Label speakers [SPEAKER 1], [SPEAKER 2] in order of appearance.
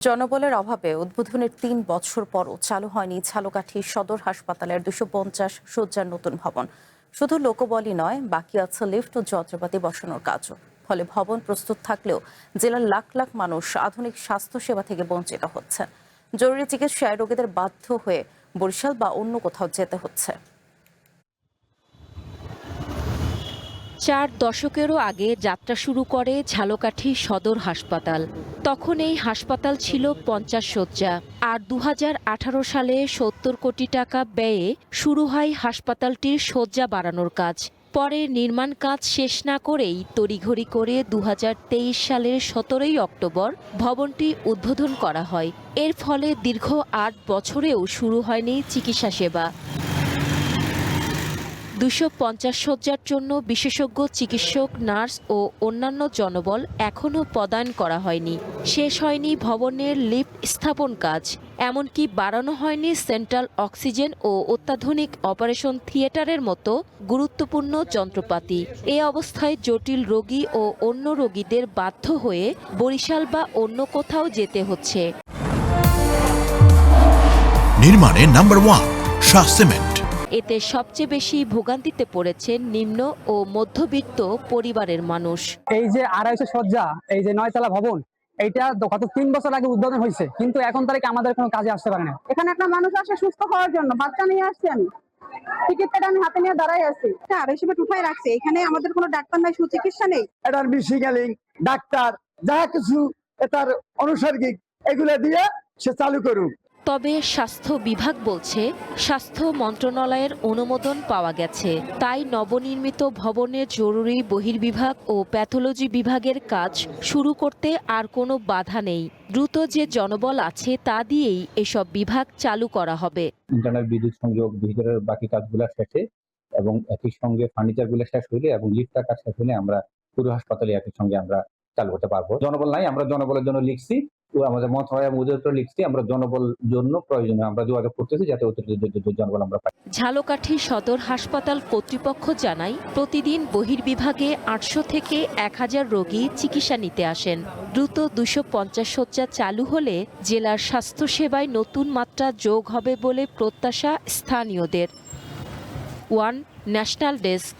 [SPEAKER 1] জনবলের অভাবে উদ্বোধনের ৩ বছর পরও চালু হয়নি ঝালকাঠি সদর হাসপাতালের ২৫০ শয্যার নতুন ভবন। শুধু লোকবলই নয়, বাকি আছে লিফট ও যন্ত্রপাতি বসানোর কাজও। ফলে ভবন প্রস্তুত থাকলেও জেলার লাখ লাখ মানুষ আধুনিক স্বাস্থ্যসেবা থেকে বঞ্চিত হচ্ছে। জরুরি চিকিৎসায় রোগীদের বাধ্য হয়ে বরিশাল বা অন্য কোথাও যেতে হচ্ছে।
[SPEAKER 2] ৪ দশকেরও আগে যাত্রা শুরু করে ঝালকাঠি সদর হাসপাতাল। তখন এই হাসপাতাল ছিল ৫০ শয্যা। আর ২০১৮ সালে ৭০ কোটি টাকা ব্যয়ে শুরু হয় হাসপাতালটির শয্যা বাড়ানোর কাজ। পরে নির্মাণ কাজ শেষ না করেই তড়িঘড়ি করে ২০২৩ সালের ১৭ই অক্টোবর ভবনটি উদ্বোধন করা হয়। এর ফলে দীর্ঘ ৮ বছরেও শুরু হয়নি চিকিৎসা সেবা। ২৫০ শয্যার জন্য বিশেষজ্ঞ চিকিৎসক, নার্স ও অন্যান্য জনবল এখনও পদায়ন করা হয়নি। শেষ হয়নি ভবনের লিফট স্থাপন কাজ, এমনকি বাড়ানো হয়নি সেন্ট্রাল অক্সিজেন ও অত্যাধুনিক অপারেশন থিয়েটারের মতো গুরুত্বপূর্ণ যন্ত্রপাতি। এ অবস্থায় জটিল রোগী ও অন্য রোগীদের বাধ্য হয়ে বরিশাল বা অন্য কোথাও যেতে হচ্ছে।
[SPEAKER 3] নির্মাণে নাম্বার 1 শাহ সিমেন্ট।
[SPEAKER 2] এতে সবচেয়ে বেশি ভোগান্তিতে পড়েছে নিম্ন ও মধ্যবিত্ত পরিবারের মানুষ।
[SPEAKER 4] এই যে ২৫০ শয্যা, এই যে ৯ তলা ভবন, এইটা গত ৩ বছর আগে উদ্বোধন হয়েছে, কিন্তু এখন তারিখে আমাদের কোনো কাজে আসতে পারে না।
[SPEAKER 5] এখানে একটা মানুষ আসে সুস্থ হওয়ার জন্য, বাচ্চা নিয়ে আসছি আমি, টিকিটটা আমি হাতে নিয়ে দাঁড়াই আছি। ২৫০ বেড উঠাই রাখছে, এখানে আমাদের কোনো ডাক্তার নাই, সুচিকিৎসা নেই।
[SPEAKER 6] এটার মেশিনালিং, ডাক্তার যা কিছু এটার অনুসর্গিক এগুলো দিয়ে সে চালু করুক।
[SPEAKER 2] তবে স্বাস্থ্য বিভাগ বলছে স্বাস্থ্য মন্ত্রণালয়ের অনুমোদন পাওয়া গেছে, তাই নবনির্মিত ভবনের জরুরি বহির্বিভাগ ও প্যাথোলজি বিভাগের কাজ শুরু করতে আর কোনো বাধা নেই। দ্রুত যে জনবল আছে তা দিয়েই এসব বিভাগ চালু করা হবে।
[SPEAKER 7] ইন্টারনাল বিদ্যুৎ সংযোগ, ভিতরের বাকি কাজগুলো শেষে এবং একই সঙ্গে ফার্নিচারগুলো শেষ হইলে এবং লিফটটার কাজ শেষ হলে আমরা পুরো হাসপাতালে একই সঙ্গে আমরা চালু করতে পারবো। জনবল নাই, আমরা জনবলের জন্য লিখছি, আমাদের মন্ত্রণালয় অধিদপ্তর লিখছি, আমরা জনবল জন্য প্রয়োজনে আমরা যোগাযোগ করতেছি যাতে অতিরিক্ত জনবল আমরা পাই।
[SPEAKER 2] ঝালকাঠি সদর হাসপাতাল কর্তৃপক্ষ জানায় প্রতিদিন বহির্বিভাগে ৮০০ থেকে ১০০০ রোগী চিকিৎসা নিতে আসেন। দ্রুত ২৫০ শয্যা চালু হলে জেলার স্বাস্থ্যসেবায় নতুন মাত্রা যোগ হবে বলে প্রত্যাশা স্থানীয়দের। One national desk.